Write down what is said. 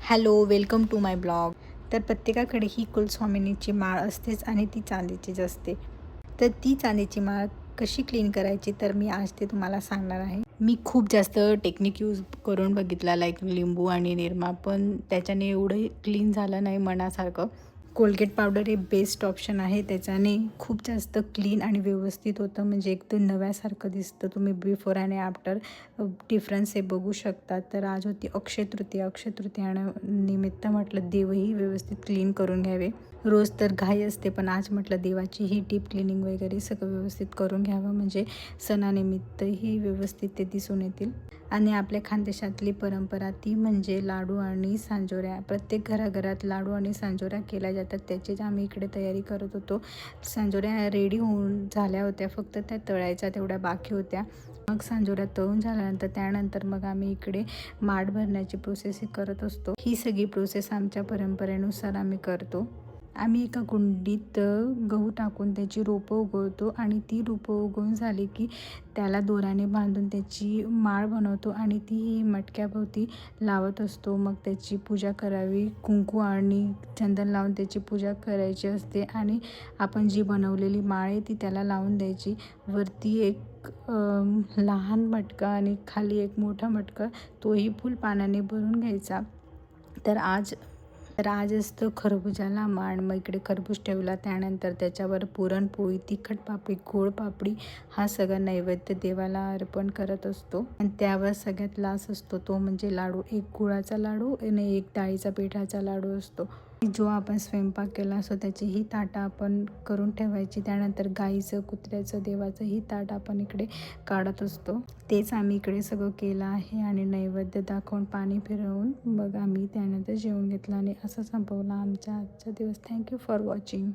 Hello, welcome to my blog. तर प्रत्येकाकडे ही कुलस्वामिनीची माळ असतेच आणि ती चांदीचीच असते. तर ती चांदीची माळ कशी क्लीन करायची तर मी आज ते तुम्हाला सांगणार आहे. मी खूप जास्त टेक्निक यूज करून बघितला, लाईक लिंबू आणि निरमा, पण त्याच्याने एवढं क्लीन झालं नाही मनासारखं. कोलगेट पावडर हे बेस्ट ऑप्शन आहे. त्याच्याने खूप जास्त क्लीन आणि व्यवस्थित होतं, म्हणजे एकदम नव्यासारखं दिसतं. तुम्ही बिफोर आणि आफ्टर डिफरन्स हे बघू शकता. तर आज होती अक्षय तृतीया. अक्षय तृतीयानिमित्त म्हटलं देवही व्यवस्थित क्लीन करून घ्यावे. रोज तर घाई असते, पण आज म्हटलं देवाची ही डीप क्लिनिंग वगैरे सगळं व्यवस्थित करून घ्यावं, म्हणजे सणानिमित्तही व्यवस्थित ते दिसून येतील. आणि आपल्या खानदेशातली परंपरा ती म्हणजे लाडू आणि सांजोऱ्या. प्रत्येक घराघरात लाडू आणि सांजोऱ्या केल्या जातात. त्याचीच आम्ही इकडे तयारी करत होतो. सांजोऱ्या रेडी होऊन झाल्या होत्या, फक्त त्या तळायच्या तेवढ्या बाकी होत्या. मग सांजोऱ्या तळून झाल्यानंतर त्यानंतर मग आम्ही इकडे माठ भरण्याची प्रोसेस ही करत असतो. ही सगळी प्रोसेस आमच्या परंपरेनुसार आम्ही करतो. आम्ही एका कुंडीत गहू टाकून त्याची रोपं उगवतो आणि ती रोपं उगवून झाली की त्याला दोऱ्याने बांधून त्याची माळ बनवतो आणि ती मटक्याभोवती लावत असतो. मग त्याची पूजा करावी, कुंकू आणि चंदन लावून त्याची पूजा करायची असते आणि आपण जी बनवलेली माळ आहे ती त्याला लावून द्यायची. वरती एक लहान मटका आणि खाली एक मोठा मटका, तोही फुल पाण्याने भरून घ्यायचा. तर आज असतं खरबुजाला माळ. मग इकडे खरबूज ठेवला, त्यानंतर त्याच्यावर पुरणपोळी, तिखट पापडी, गोड पापडी हा सगळा नैवेद्य देवाला अर्पण करत असतो. आणि त्यावर सगळ्यात लास्ट असतो तो म्हणजे लाडू. एक गुळाचा लाडू आणि एक डाळीचा पिठाचा लाडू असतो. जो आपण स्वयंपाक केला असतो त्याचीही ताटं आपण करून ठेवायची. त्यानंतर गाईचं, कुत्र्याचं, देवाचंही ताट आपण इकडे काढत असतो. तेच आम्ही इकडे सगळं केलं आहे आणि नैवेद्य दाखवून पाणी फिरवून मग आम्ही त्यानंतर जेवून घेतलं आणि असं संपवला आमचा आजचा दिवस. Thank you for watching.